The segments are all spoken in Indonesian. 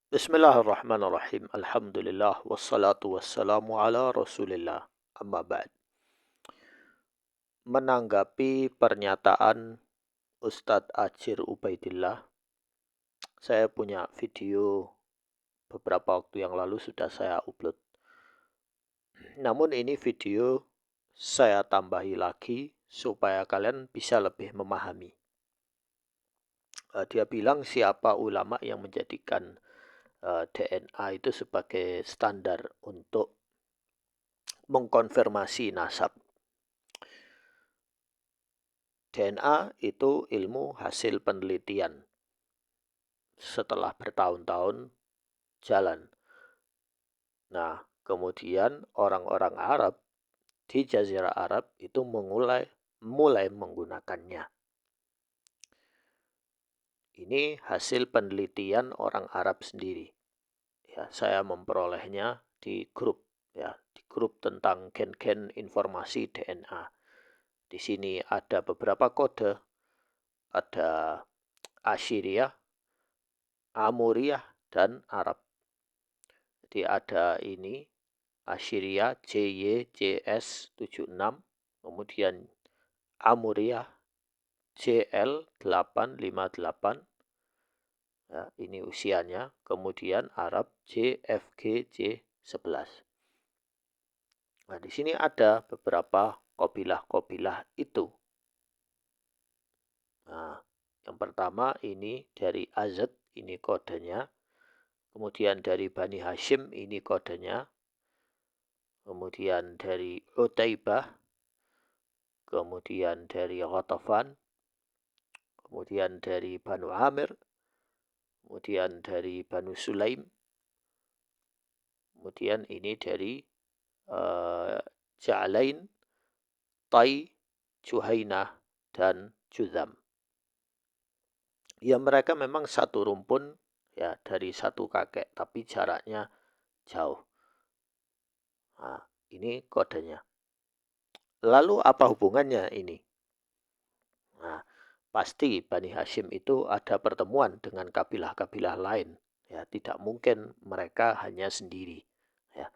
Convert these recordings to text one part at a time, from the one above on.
Bismillahirrahmanirrahim. Alhamdulillah wassalatu wassalamu ala Rasulillah. Amma ba'd. Menanggapi pernyataan Ustadz Ajir Ubaidillah, saya punya video beberapa waktu yang lalu sudah saya upload. Namun ini video saya tambahi lagi supaya kalian bisa lebih memahami. Dia bilang siapa ulama yang menjadikan DNA itu sebagai standar untuk mengkonfirmasi nasab. DNA itu ilmu hasil penelitian setelah bertahun-tahun jalan. Nah, kemudian orang-orang Arab di Jazirah Arab itu mulai menggunakannya. Ini hasil penelitian orang Arab sendiri. Ya, saya memperolehnya di grup, ya, di grup tentang gen-gen informasi DNA. Di sini ada beberapa kode, ada Asyiriah, Amuriyah, dan Arab. Jadi ada ini Asyiriah JYJS76, kemudian Amuriyah JL858, ya, ini usianya, kemudian Arab JFGJ11. Nah, di sini ada beberapa kabilah-kabilah itu. Nah, yang pertama ini dari Azad, ini kodenya. Kemudian dari Bani Hashim, ini kodenya. Kemudian dari Utaibah, kemudian dari Ghatafan, kemudian dari Banu Amir, kemudian dari Banu Sulaim, kemudian ini dari Ja'alain, Tai, Juhainah, dan Juzam. Ya, mereka memang satu rumpun, ya, dari satu kakek, tapi jaraknya jauh. Nah, ini kodenya. Lalu apa hubungannya ini? Nah, pasti Bani Hashim itu ada pertemuan dengan kabilah-kabilah lain. Ya, tidak mungkin mereka hanya sendiri. Ya.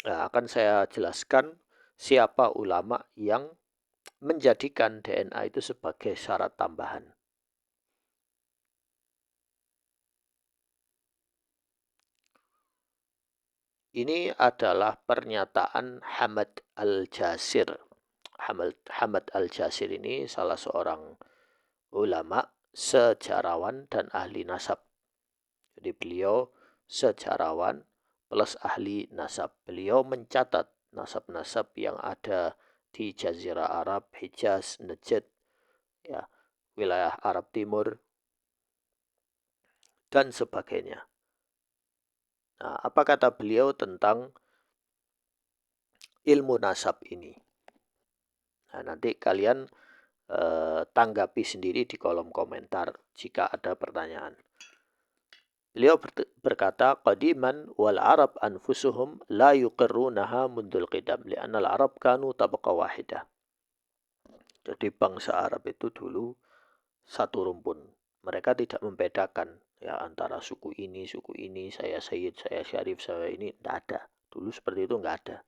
Nah, akan saya jelaskan siapa ulama yang menjadikan DNA itu sebagai syarat tambahan. Ini adalah pernyataan Hamad Al-Jasir. Hamad Al-Jasir ini salah seorang ulama, sejarawan, dan ahli nasab. Jadi beliau sejarawan plus ahli nasab. Beliau mencatat nasab-nasab yang ada di Jazirah Arab, Hijaz, Najd, ya, wilayah Arab Timur, dan sebagainya. Nah, apa kata beliau tentang ilmu nasab ini? Nah, nanti kalian tanggapi sendiri di kolom komentar jika ada pertanyaan. Beliau berkata, qadiman wal Arab anfusuhum la yuqirrunaha mundul qidam li'anna al Arab kanu tabaqa wahidah. Jadi bangsa Arab itu dulu satu rumpun. Mereka tidak membedakan ya antara suku ini, saya Sayyid, saya Syarif, saya ini, tidak ada. Dulu seperti itu enggak ada.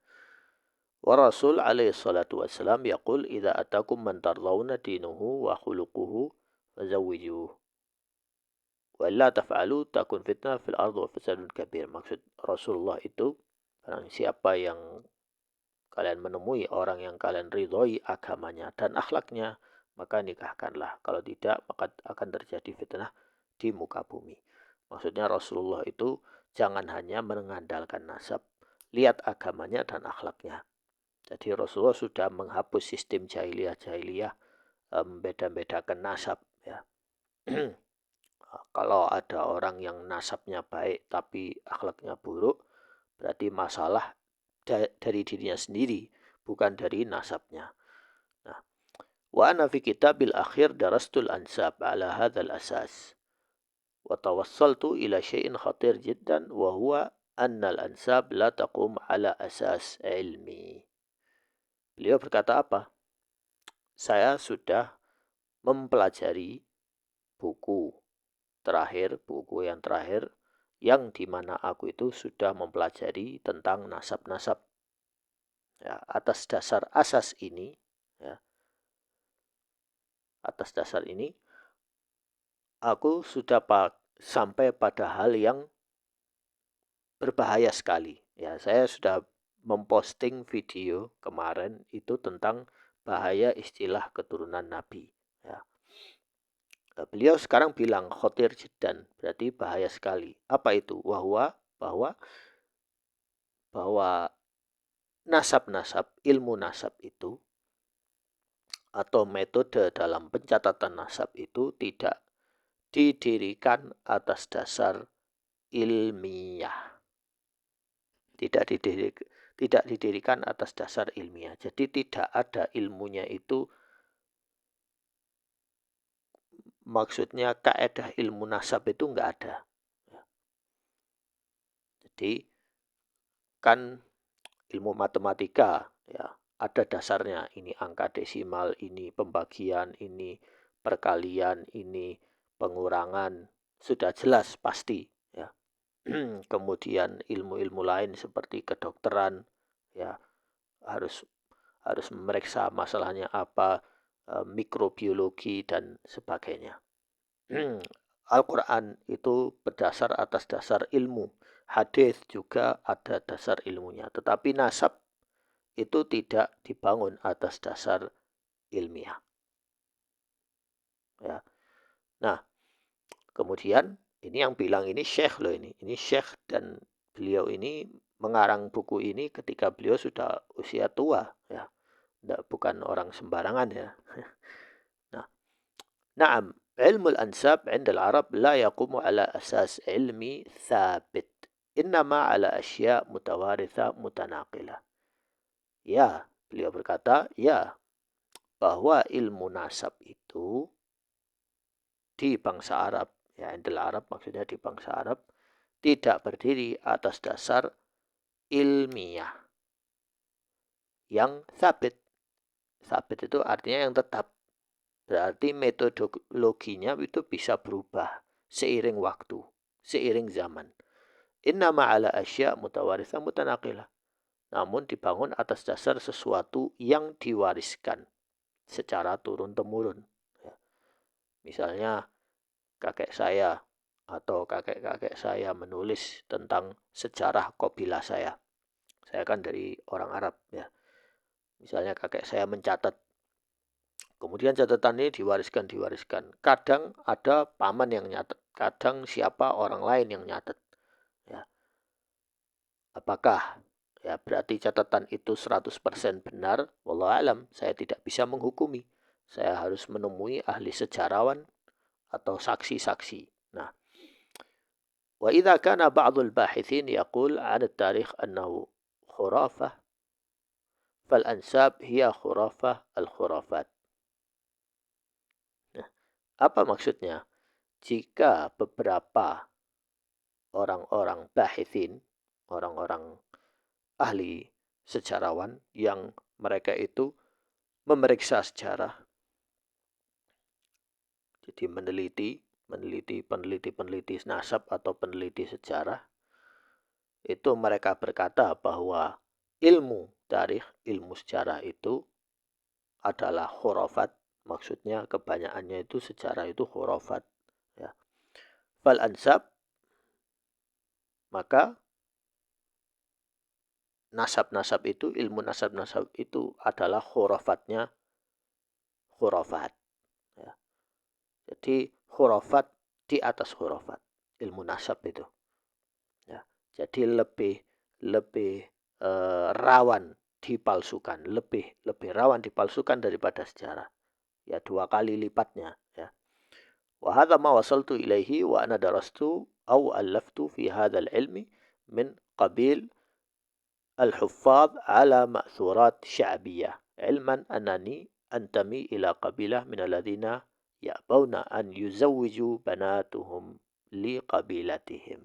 Wa Rasul alaihi salatu wassalam yaqul idza atakum man tardawna dinuhu wa khuluquhu fazawwijuhu. Wa illa taf'alu takun fitnah fil ardi wa fasadun kabir. Maksud Rasulullah itu, barang siapa yang kalian menemui orang yang kalian ridhoi agamanya dan akhlaknya, maka nikahkanlah. Kalau tidak, maka akan terjadi fitnah di muka bumi. Maksudnya Rasulullah itu jangan hanya mengandalkan nasab, lihat agamanya dan akhlaknya. Jadi Rasulullah sudah menghapus sistem jahiliyah membeda-bedakan nasab, ya. Kalau ada orang yang nasabnya baik tapi akhlaknya buruk, berarti masalah dari dirinya sendiri, bukan dari nasabnya. Nah, wa ana fi kitabil akhir darastul ansab ala hadzal asas. Wa tawassaltu ila syai'in khatir jiddan wa huwa anna al-ansab la taqum ala asas ilmi. Beliau berkata apa? Saya sudah mempelajari buku terakhir, buku yang terakhir, yang dimana aku itu sudah mempelajari tentang nasab-nasab. Ya, atas dasar asas ini, ya, atas dasar ini, aku sudah sampai pada hal yang berbahaya sekali. Ya, saya sudah memposting video kemarin itu tentang bahaya istilah keturunan Nabi. Ya. Beliau sekarang bilang khotir jiddan, berarti bahaya sekali. Apa itu? Bahwa nasab-nasab, ilmu nasab itu atau metode dalam pencatatan nasab itu tidak didirikan atas dasar ilmiah. Tidak didirikan atas dasar ilmiah. Jadi tidak ada ilmunya itu, maksudnya kaedah ilmu nasab itu enggak ada. Jadi kan ilmu matematika ya ada dasarnya, ini angka desimal, ini pembagian, ini perkalian, ini pengurangan, sudah jelas pasti ya. Kemudian ilmu-ilmu lain seperti kedokteran ya harus harus memeriksa masalahnya apa, mikrobiologi dan sebagainya. Al-Quran itu berdasar atas dasar ilmu. Hadis juga ada dasar ilmunya. Tetapi nasab itu tidak dibangun atas dasar ilmiah. Ya. Nah, kemudian ini yang bilang ini syekh loh ini. Ini syekh dan beliau ini mengarang buku ini ketika beliau sudah usia tua. Ya. Bukan orang sembarangan ya. Nah, na'am. علم الأنساب عند العرب لا يقوم على أساس علمي ثابت إنما على أشياء متوارثة متناقلة. Ya, beliau berkata, ya, bahwa ilmu nasab itu di bangsa Arab, ya Indel Arab maksudnya di bangsa Arab, tidak berdiri atas dasar ilmiah yang sabit. Sabit itu artinya yang tetap. Berarti metodologinya itu bisa berubah seiring waktu, seiring zaman. Innama ala asya mutawaritha mutanaqilah. Namun dibangun atas dasar sesuatu yang diwariskan secara turun-temurun. Ya. Misalnya kakek saya atau kakek-kakek saya menulis tentang sejarah kabilah saya. Saya kan dari orang Arab ya. Misalnya kakek saya mencatat, kemudian catatan ini diwariskan. Kadang ada paman yang nyatet, kadang siapa orang lain yang nyatet. Ya. Apakah ya berarti catatan itu 100% benar? Wallahu alam, saya tidak bisa menghukumi. Saya harus menemui ahli sejarawan atau saksi-saksi. Nah, wa idza kana ba'dul bahithin yaqul 'an at-tarikh annahu khurafah fal ansab hiya khurafah al-khurafat. Nah, apa maksudnya? Jika beberapa orang-orang bahithin, orang-orang ahli sejarawan yang mereka itu memeriksa sejarah, jadi peneliti nasab atau peneliti sejarah, itu mereka berkata bahwa ilmu tarikh, ilmu sejarah itu adalah khurafat. Maksudnya kebanyakannya itu sejarah itu khurafat. Ya. Fal ansab, maka nasab-nasab itu, ilmu nasab-nasab itu adalah khurafatnya khurafat. Ya. Jadi khurafat di atas khurafat, ilmu nasab itu. Ya. Jadi lebih lebih rawan dipalsukan, lebih rawan dipalsukan daripada sejarah. Ya 2 kali lipatnya. Ya. Wa hadha ma wasaltu ilaihi wa ana darastu au allaftu fi hadha al-ilmi min qabil الحفاظ على مأثورات شعبية علما أنني أنتمي إلى قبيلة من الذين يأبون أن يزوجوا بناتهم لقبيلتهم.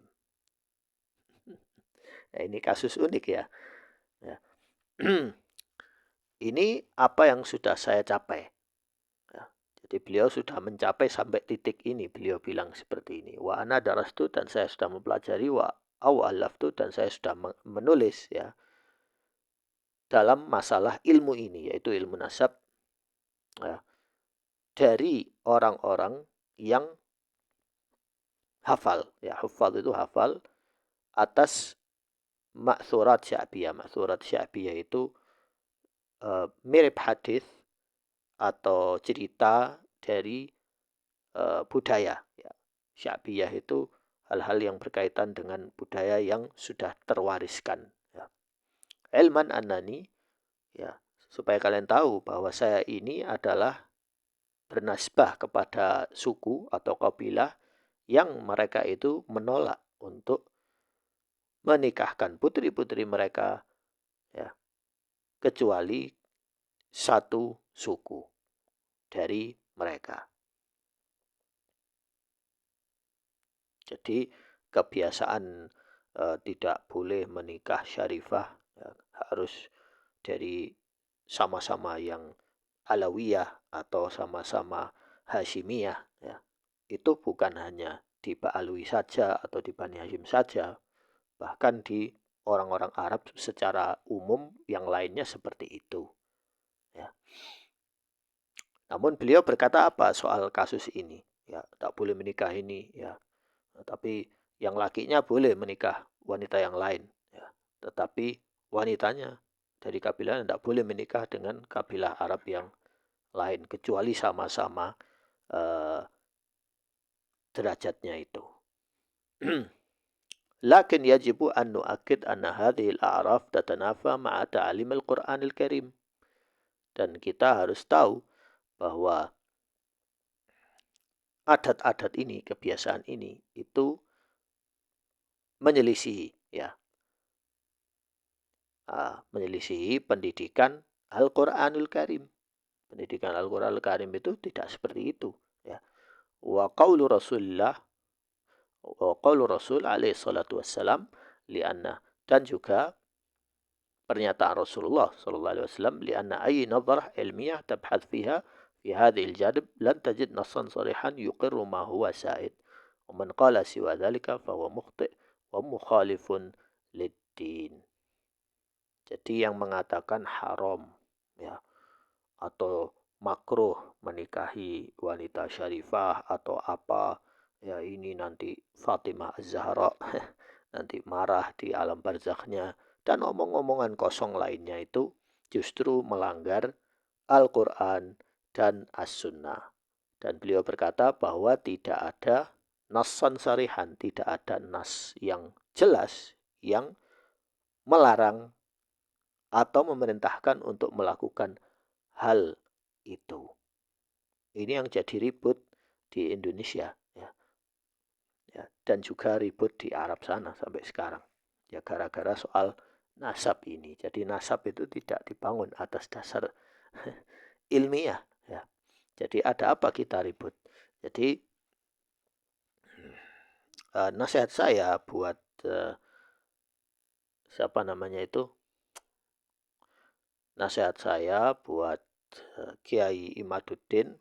Nah, ini kasus unik ya. Ya. Ini apa yang sudah saya capai. Ya. Jadi beliau sudah mencapai sampai titik ini, beliau bilang seperti ini. Wa ana darastu, dan saya sudah mempelajari, wa awalaftu, dan saya sudah menulis ya dalam masalah ilmu ini, yaitu ilmu nasab ya, dari orang-orang yang hafal ya, hafal itu hafal atas maksurat sya'biyah. Maksurat sya'biyah itu mirip hadis atau cerita dari budaya. Ya. Sya'biyah itu hal-hal yang berkaitan dengan budaya yang sudah terwariskan. Ya. Ilman annani, ya, supaya kalian tahu bahwa saya ini adalah bernasbah kepada suku atau kabilah yang mereka itu menolak untuk menikahkan putri-putri mereka ya, kecuali satu suku dari mereka. Jadi kebiasaan tidak boleh menikah syarifah ya, harus dari sama-sama yang Alawiyah atau sama-sama Hashimiyah ya. Itu bukan hanya di Ba'alwi saja atau di Bani Hashim saja, bahkan di orang-orang Arab secara umum yang lainnya seperti itu ya. Namun beliau berkata apa soal kasus ini? Ya, tak boleh menikah ini ya. Tapi yang lakinya boleh menikah wanita yang lain ya. Tetapi wanitanya dari kabilah tidak boleh menikah dengan kabilah Arab yang lain kecuali sama-sama derajatnya itu. Lakin yajibu an nu'akid anna hadhihi al-a'raf tatanafa ma'a ta'alim al-Qur'an al-Karim. Dan kita harus tahu bahwa adat-adat ini, kebiasaan ini itu menyelisihi ya, menyelisihi pendidikan Al-Qur'anul Karim. Pendidikan Al-Qur'anul Karim itu tidak seperti itu ya. Wa qaulu Rasulullah, wa qaulu Rasul alaihi salatu wassalam lianna, dan juga pernyataan Rasulullah sallallahu alaihi wasallam lianna ayyi nadhrah ilmiyah tabhath fiha fi hadhihi al-janib lan tajid nassan sarihan yuqirru ma huwa sa'id. Wa man qala siwa dhalika fa huwa mukhti' wa mukhalifun lid-din. Jadi yang mengatakan haram ya atau makruh menikahi wanita syarifah atau apa ya, ini nanti Fatimah Az-Zahra nanti marah di alam barzakhnya dan omong-omongan kosong lainnya itu justru melanggar Al-Quran dan As-Sunnah. Dan beliau berkata bahwa tidak ada nassan sarihan, tidak ada nas yang jelas yang melarang atau memerintahkan untuk melakukan hal itu. Ini yang jadi ribut di Indonesia ya. Ya, dan juga ribut di Arab sana sampai sekarang. Ya gara-gara soal nasab ini. Jadi nasab itu tidak dibangun atas dasar ilmiah ya. Jadi ada apa kita ribut? Jadi nasihat saya buat siapa namanya itu? Nasihat saya buat Kiai Imaduddin,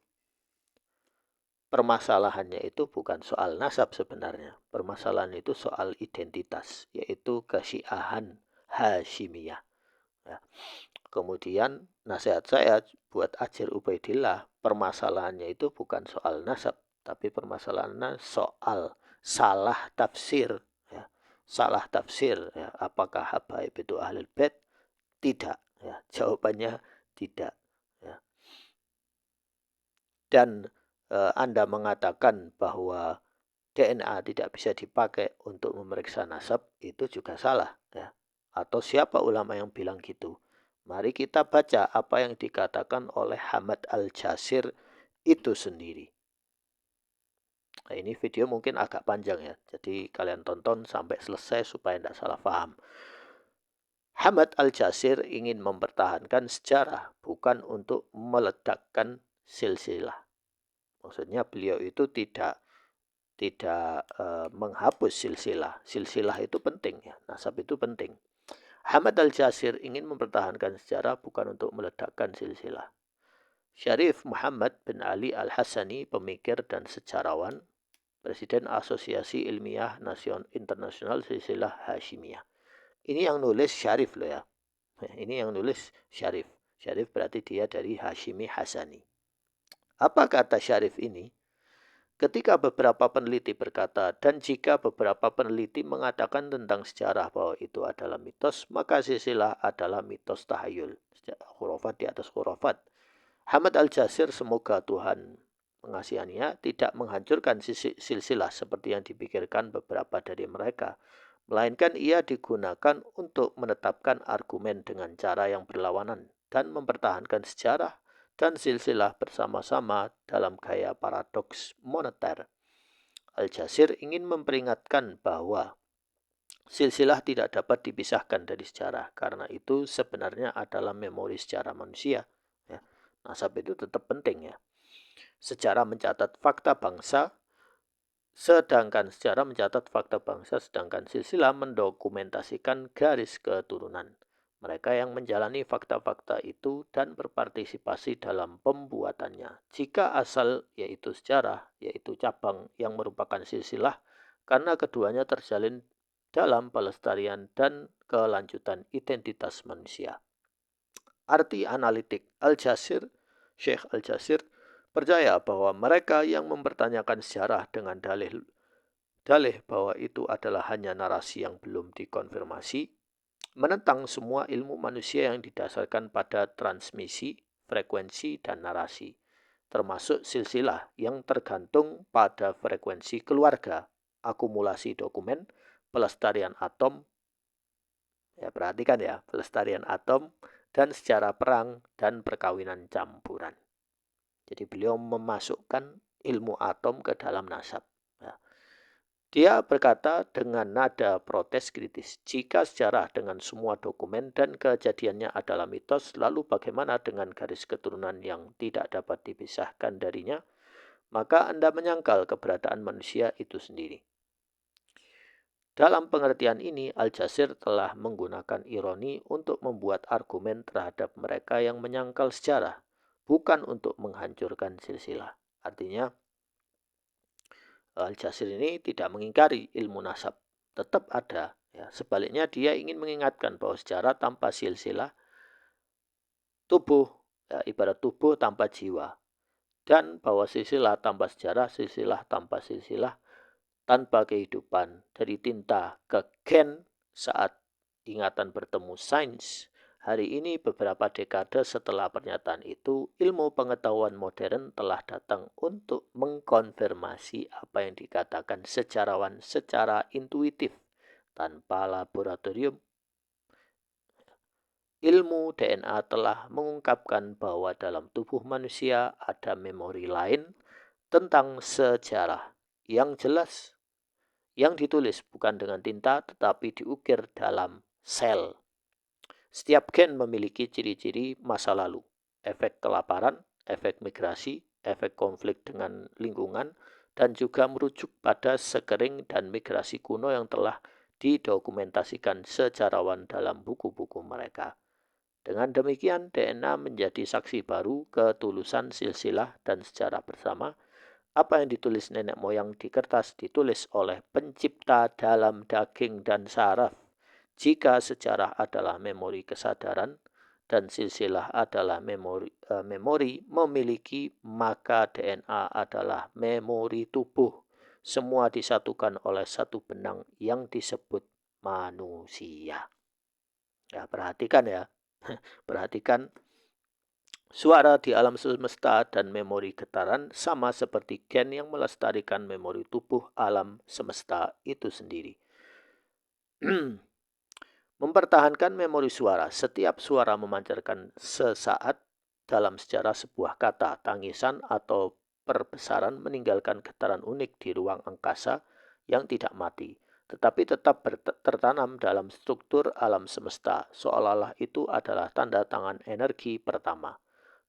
permasalahannya itu bukan soal nasab sebenarnya. Permasalahan itu soal identitas, yaitu kesyiahan Hashimiyah. Ya. Kemudian nasihat saya buat Ajir Ubaidillah, permasalahannya itu bukan soal nasab, tapi permasalahannya soal salah tafsir. Ya. Salah tafsir, ya. Apakah habaib itu ahlul bait? Tidak. Ya. Jawabannya tidak. Ya. Dan Anda mengatakan bahwa DNA tidak bisa dipakai untuk memeriksa nasab, itu juga salah ya. Atau siapa ulama yang bilang gitu? Mari kita baca apa yang dikatakan oleh Hamad Al-Jasir itu sendiri. Nah, ini video mungkin agak panjang ya, jadi kalian tonton sampai selesai supaya tidak salah paham. Hamad Al-Jasir ingin mempertahankan sejarah, bukan untuk meledakkan silsilah. Maksudnya beliau itu tidak menghapus silsilah. Silsilah itu penting ya, nasab itu penting. Hamad Al-Jasir ingin mempertahankan sejarah bukan untuk meledakkan silsilah. Syarif Muhammad bin Ali Al-Hasani, pemikir dan sejarawan, Presiden Asosiasi Ilmiah Internasional Silsilah Hashimiyah. Ini yang nulis Syarif loh ya. Ini yang nulis Syarif. Syarif berarti dia dari Hashimi Hasani. Apa kata Syarif ini? Ketika beberapa peneliti berkata, dan jika beberapa peneliti mengatakan tentang sejarah bahwa itu adalah mitos, maka silsilah adalah mitos tahayul. Khurafat di atas khurafat. Hamad Al-Jasir, semoga Tuhan mengasihinya, tidak menghancurkan silsilah seperti yang dipikirkan beberapa dari mereka, melainkan ia digunakan untuk menetapkan argumen dengan cara yang berlawanan dan mempertahankan sejarah dan silsilah bersama-sama dalam gaya paradoks moneter. Al-Jasir ingin memperingatkan bahwa silsilah tidak dapat dipisahkan dari sejarah, karena itu sebenarnya adalah memori sejarah manusia. Ya, nasab itu tetap penting ya. Sejarah mencatat fakta bangsa, sedangkan silsilah mendokumentasikan garis keturunan. Mereka yang menjalani fakta-fakta itu dan berpartisipasi dalam pembuatannya. Jika asal yaitu sejarah, yaitu cabang yang merupakan silsilah, karena keduanya terjalin dalam pelestarian dan kelanjutan identitas manusia. Arti analitik Syekh Al-Jasir percaya bahwa mereka yang mempertanyakan sejarah dengan dalih bahwa itu adalah hanya narasi yang belum dikonfirmasi, menentang semua ilmu manusia yang didasarkan pada transmisi, frekuensi, dan narasi, termasuk silsilah yang tergantung pada frekuensi keluarga, akumulasi dokumen, pelestarian atom, ya perhatikan ya, pelestarian atom, dan sejarah perang dan perkawinan campuran. Jadi beliau memasukkan ilmu atom ke dalam nasab. Ya. Dia berkata dengan nada protes kritis, jika sejarah dengan semua dokumen dan kejadiannya adalah mitos, lalu bagaimana dengan garis keturunan yang tidak dapat dipisahkan darinya? Maka Anda menyangkal keberadaan manusia itu sendiri. Dalam pengertian ini, Al-Jasir telah menggunakan ironi untuk membuat argumen terhadap mereka yang menyangkal sejarah, bukan untuk menghancurkan silsilah. Artinya, Al-Jasir ini tidak mengingkari ilmu nasab, tetap ada. Ya. Sebaliknya, dia ingin mengingatkan bahwa sejarah tanpa silsilah, tubuh, ya, ibarat tubuh tanpa jiwa. Dan bahwa silsilah tanpa sejarah, silsilah tanpa silsilah, tanpa kehidupan. Dari tinta ke gen saat ingatan bertemu sains. Hari ini beberapa dekade setelah pernyataan itu, ilmu pengetahuan modern telah datang untuk mengkonfirmasi apa yang dikatakan sejarawan secara intuitif tanpa laboratorium. Ilmu DNA telah mengungkapkan bahwa dalam tubuh manusia ada memori lain tentang sejarah yang jelas, yang ditulis bukan dengan tinta tetapi diukir dalam sel. Setiap gen memiliki ciri-ciri masa lalu, efek kelaparan, efek migrasi, efek konflik dengan lingkungan, dan juga merujuk pada sekering dan migrasi kuno yang telah didokumentasikan sejarawan dalam buku-buku mereka. Dengan demikian, DNA menjadi saksi baru ketulusan silsilah dan sejarah bersama. Apa yang ditulis nenek moyang di kertas ditulis oleh pencipta dalam daging dan saraf. Jika sejarah adalah memori kesadaran dan silsilah adalah memori memiliki, maka DNA adalah memori tubuh. Semua disatukan oleh satu benang yang disebut manusia. Ya, perhatikan ya. Perhatikan, suara di alam semesta dan memori getaran sama seperti gen yang melestarikan memori tubuh alam semesta itu sendiri. Mempertahankan memori suara. Setiap suara memancarkan sesaat dalam sejarah sebuah kata, tangisan atau perbesaran meninggalkan getaran unik di ruang angkasa yang tidak mati, tetapi tetap tertanam dalam struktur alam semesta, seolah-olah itu adalah tanda tangan energi pertama.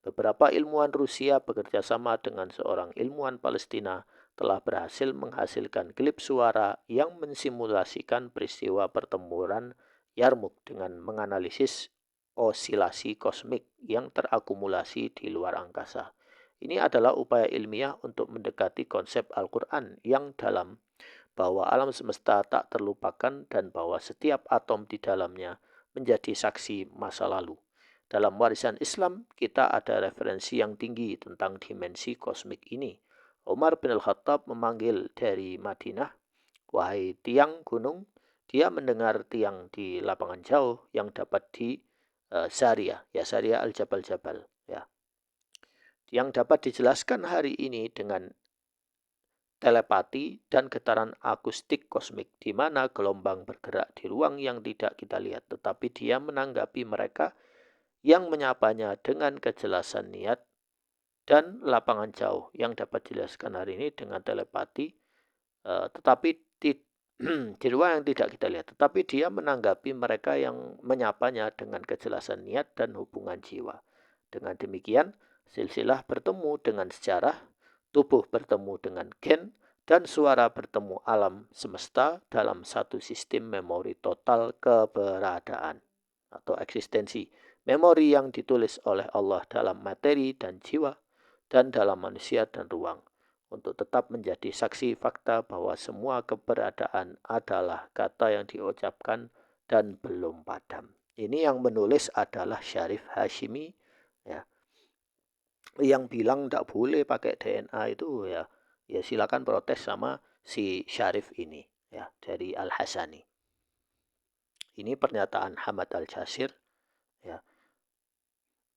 Beberapa ilmuwan Rusia bekerja sama dengan seorang ilmuwan Palestina telah berhasil menghasilkan klip suara yang mensimulasikan peristiwa pertempuran Yarmuk dengan menganalisis osilasi kosmik yang terakumulasi di luar angkasa. Ini adalah upaya ilmiah untuk mendekati konsep Al-Quran yang dalam, bahwa alam semesta tak terlupakan dan bahwa setiap atom di dalamnya menjadi saksi masa lalu. Dalam warisan Islam, kita ada referensi yang tinggi tentang dimensi kosmik ini. Umar bin Al-Khattab memanggil dari Madinah, "Wahai tiang gunung," dia mendengar tiang di lapangan jauh yang dapat di Zaria, ya Zaria Al-Jabal-Jabal, ya. Yang dapat dijelaskan hari ini dengan telepati dan getaran akustik kosmik, di mana gelombang bergerak di ruang yang tidak kita lihat, tetapi dia menanggapi mereka yang menyapanya dengan kejelasan niat, dan lapangan jauh yang dapat dijelaskan hari ini dengan telepati, tetapi di ruang yang tidak kita lihat, tetapi dia menanggapi mereka yang menyapanya dengan kejelasan niat dan hubungan jiwa. Dengan demikian, silsilah bertemu dengan sejarah, tubuh bertemu dengan gen, dan suara bertemu alam semesta dalam satu sistem memori total keberadaan atau eksistensi. Memori yang ditulis oleh Allah dalam materi dan jiwa dan dalam manusia dan ruang, untuk tetap menjadi saksi fakta bahwa semua keberadaan adalah kata yang diucapkan dan belum padam. Ini yang menulis adalah Syarif Hashimi, ya. Yang bilang tidak boleh pakai DNA itu, ya silakan protes sama si Syarif ini, ya, dari Al-Hasani. Ini pernyataan Hamad Al-Jasir, ya,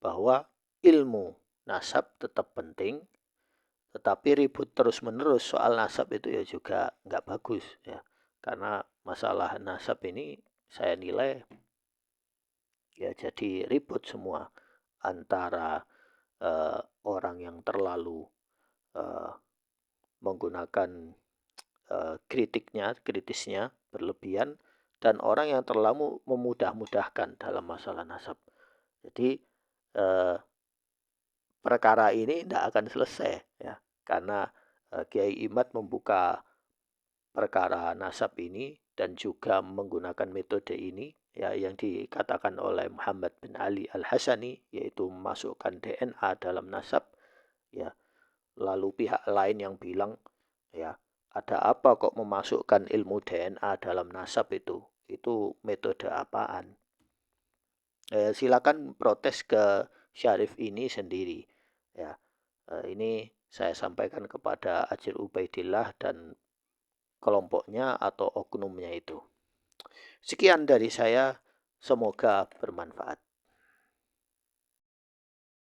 bahwa ilmu nasab tetap penting, tetapi ribut terus-menerus soal nasab itu ya juga nggak bagus, ya. Karena masalah nasab ini saya nilai ya jadi ribut semua antara orang yang terlalu uh, menggunakan kritisnya berlebihan, dan orang yang terlalu memudah-mudahkan dalam masalah nasab. Jadi perkara ini tidak akan selesai, ya, karena Kiai Imad membuka perkara nasab ini dan juga menggunakan metode ini, ya, yang dikatakan oleh Muhammad bin Ali Al-Hasani, yaitu memasukkan DNA dalam nasab, ya. Lalu pihak lain yang bilang, ya, ada apa kok memasukkan ilmu DNA dalam nasab itu metode apaan? Silakan protes ke Syarif ini sendiri, ya. Ini saya sampaikan kepada Ajir Ubaidillah dan kelompoknya atau oknumnya itu. Sekian dari saya, semoga bermanfaat.